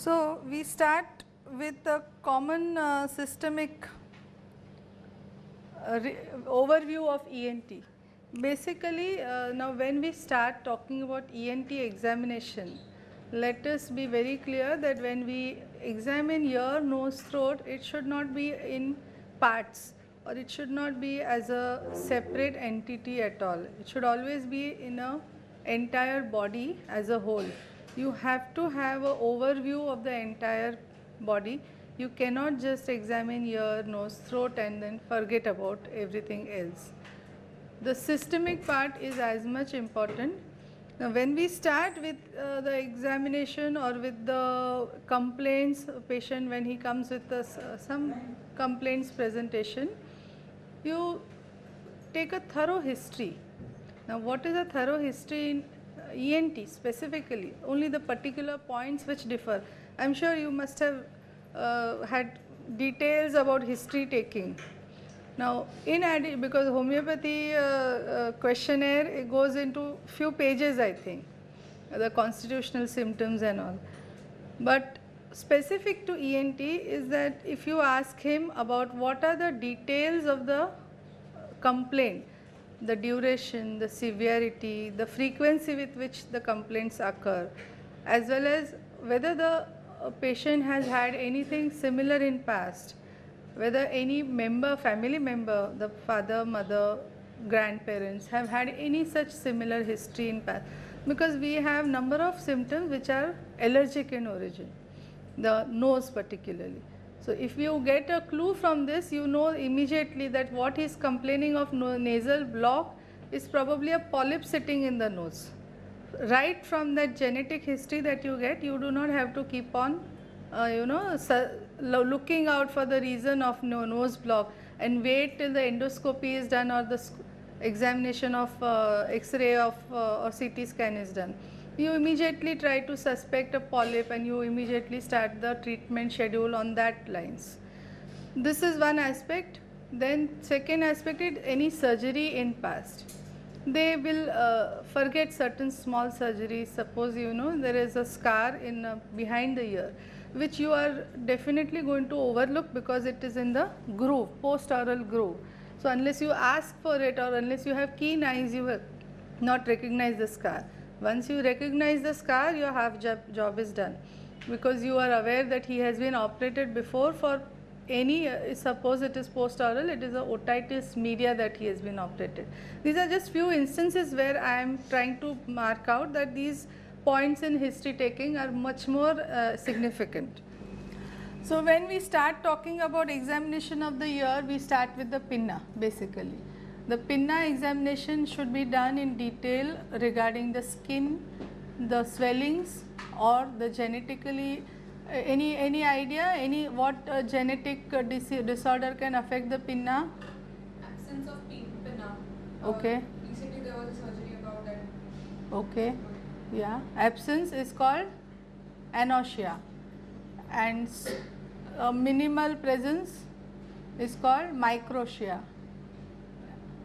So, we start with a common systemic overview of ENT. Basically, now when we start talking about ENT examination, let us be very clear that when we examine ear, nose, throat, it should not be in parts, or it should not be as a separate entity at all. It should always be in a entire body as a whole. You have to have an overview of the entire body. You cannot just examine ear, nose, throat and then forget about everything else. The systemic part is as much important. Now, when we start with the examination or with the complaints, patient when he comes with some complaints presentation, you take a thorough history. Now, what is a thorough history in ENT specifically? Only the particular points which differ. I am sure you must have had details about history taking. Now, in addition, because homeopathy questionnaire, it goes into few pages, I think, the constitutional symptoms and all. But specific to ENT is that if you ask him about what are the details of the complaint, the duration, the severity, the frequency with which the complaints occur, as well as whether the patient has had anything similar in past, whether any member, family member, the father, mother, grandparents have had any such similar history in past, because we have number of symptoms which are allergic in origin, the nose particularly. So, if you get a clue from this, you know immediately that what he is complaining of nasal block is probably a polyp sitting in the nose. Right from that genetic history that you get, you do not have to keep on looking out for the reason of nose block and wait till the endoscopy is done or the examination of X-ray of or CT scan is done. You immediately try to suspect a polyp and you immediately start the treatment schedule on that lines. This is one aspect. Then second aspect is any surgery in past. They will forget certain small surgeries. Suppose there is a scar in behind the ear, which you are definitely going to overlook because it is in the groove, post-oral groove. So, unless you ask for it or unless you have keen eyes, you will not recognize the scar. Once you recognize the scar, your half job is done, because you are aware that he has been operated before for any, suppose it is post-oral, it is a otitis media that he has been operated. These are just few instances where I am trying to mark out that these points in history taking are much more significant. So, when we start talking about examination of the ear, we start with the pinna basically. The pinna examination should be done in detail regarding the skin, the swellings or the genetically, any idea, what genetic disorder can affect the pinna? Absence of pinna. Okay. Recently there was a surgery about that. Okay. Yeah. Absence is called anoxia, and minimal presence is called microtia.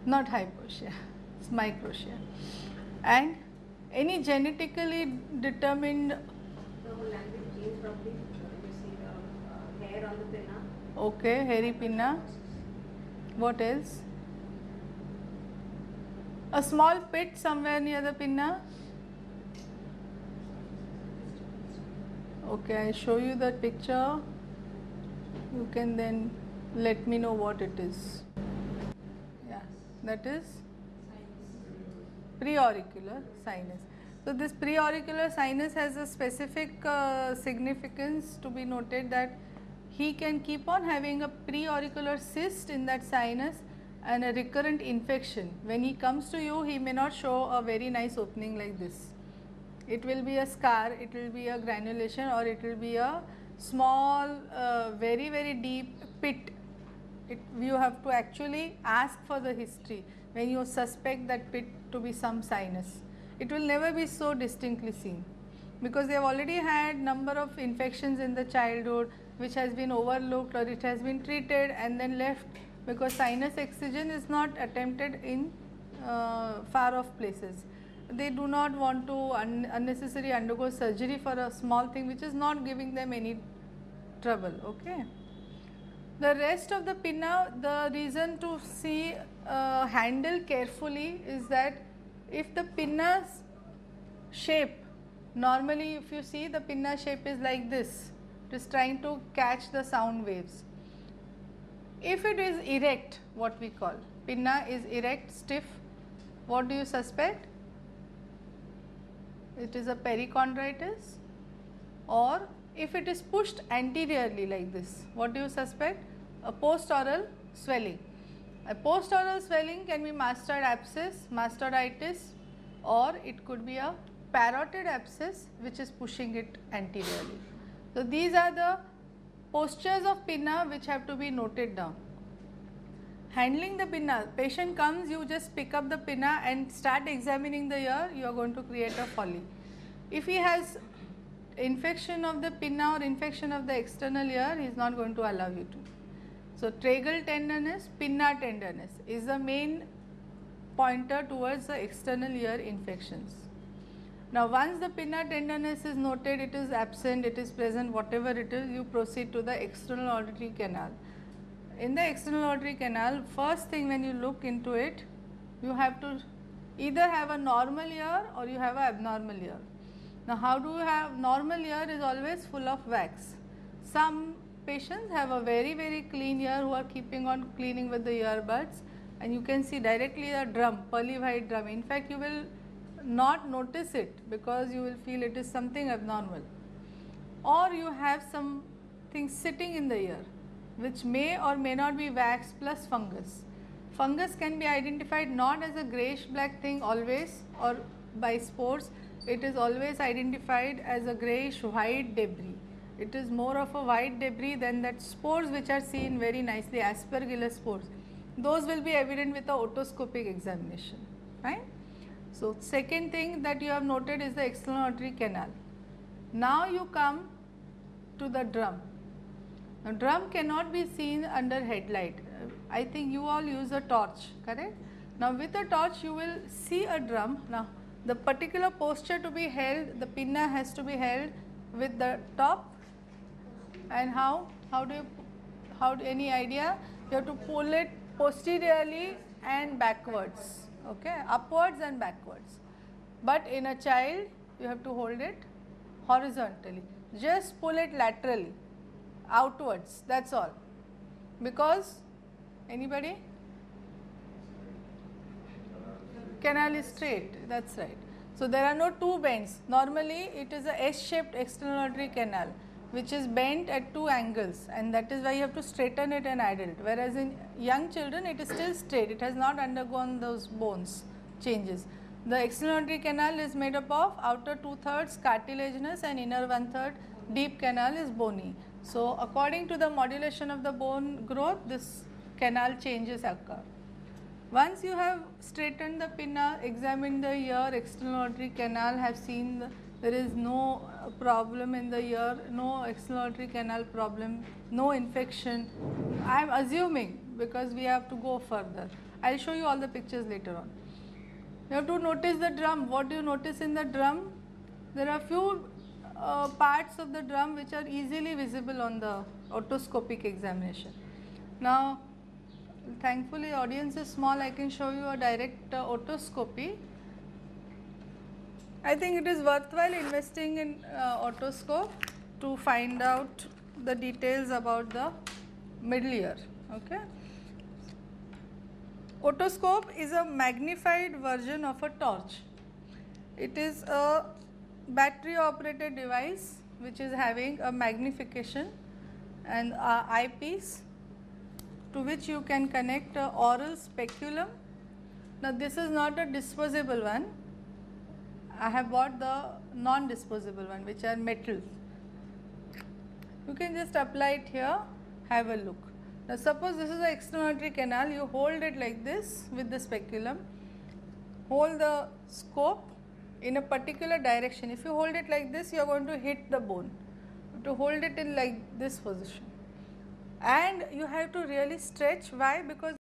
Not hypoxia, it's microtia. And any genetically determined. The whole language changed probably. You see the hair on the pinna. Okay, hairy pinna. What else? A small pit somewhere near the pinna. Okay, I show you the picture. You can then let me know what it is. That is preauricular sinus. So, this preauricular sinus has a specific significance to be noted, that he can keep on having a preauricular cyst in that sinus and a recurrent infection. When he comes to you, he may not show a very nice opening like this. It will be a scar, it will be a granulation, or it will be a small, very, very deep pit. You have to actually ask for the history when you suspect that pit to be some sinus. It will never be so distinctly seen, because they have already had number of infections in the childhood which has been overlooked, or it has been treated and then left, because sinus excision is not attempted in far off places. they do not want to unnecessarily undergo surgery for a small thing which is not giving them any trouble. Okay. The rest of the pinna, the reason to see handle carefully is that if the pinna's shape, normally if you see the pinna shape is like this, it is trying to catch the sound waves. If it is erect, what we call pinna is erect, stiff, what do you suspect? It is a perichondritis. Or if it is pushed anteriorly like this, what do you suspect? A post-oral swelling. A post-oral swelling can be mastoid abscess, mastoiditis, or it could be a parotid abscess which is pushing it anteriorly. So, these are the postures of pinna which have to be noted down. Handling the pinna, patient comes, you just pick up the pinna and start examining the ear, you are going to create a folly. If he has infection of the pinna or infection of the external ear, he is not going to allow you to. So, tragal tenderness, pinna tenderness is the main pointer towards the external ear infections. Now, once the pinna tenderness is noted, it is absent, it is present, whatever it is, you proceed to the external auditory canal. In the external auditory canal, first thing when you look into it, you have to either have a normal ear or you have an abnormal ear. Now, how do you have normal ear is always full of wax. Some patients have a very clean ear who are keeping on cleaning with the earbuds, and you can see directly a drum, pearly white drum. In fact, you will not notice it because you will feel it is something abnormal. Or you have something sitting in the ear which may or may not be wax plus fungus. Fungus can be identified not as a greyish black thing always or by spores, it is always identified as a greyish white debris. It is more of a white debris than that spores which are seen very nicely, aspergillus spores. Those will be evident with the otoscopic examination, right. So, second thing that you have noted is the external auditory canal. Now, you come to the drum. Now, drum cannot be seen under headlight. I think you all use a torch, correct? Now, with a torch you will see a drum. Now, the particular posture to be held, the pinna has to be held with the top, and how do you, any idea? You have to pull it posteriorly and backwards, okay, upwards and backwards. But in a child, you have to hold it horizontally. Just pull it laterally, outwards, that's all. Because, anybody? Canal is straight, that's right. So, there are no two bends. Normally, it is a S-shaped external auditory canal which is bent at two angles, and that is why you have to straighten it in adult, whereas in young children it is still straight, it has not undergone those bones changes. The external auditory canal is made up of outer 2/3 cartilaginous and inner 1/3 deep canal is bony. So, according to the modulation of the bone growth, this canal changes occur. Once you have straightened the pinna, examined the ear, external auditory canal, have seen there is no problem in the ear, no external auditory canal problem, no infection. I am assuming because we have to go further. I will show you all the pictures later on. You have to notice the drum. What do you notice in the drum? There are few parts of the drum which are easily visible on the otoscopic examination. Now, thankfully audience is small, I can show you a direct otoscopy. I think it is worthwhile investing in otoscope to find out the details about the middle ear. Okay. Otoscope is a magnified version of a torch. It is a battery operated device which is having a magnification and a eyepiece to which you can connect a oral speculum. Now, this is not a disposable one. I have bought the non-disposable one which are metal. You can just apply it here, have a look. Now, suppose this is the external auditory canal, you hold it like this with the speculum, hold the scope in a particular direction. If you hold it like this, you are going to hit the bone. You have to hold it in like this position. And you have to really stretch. Why? Because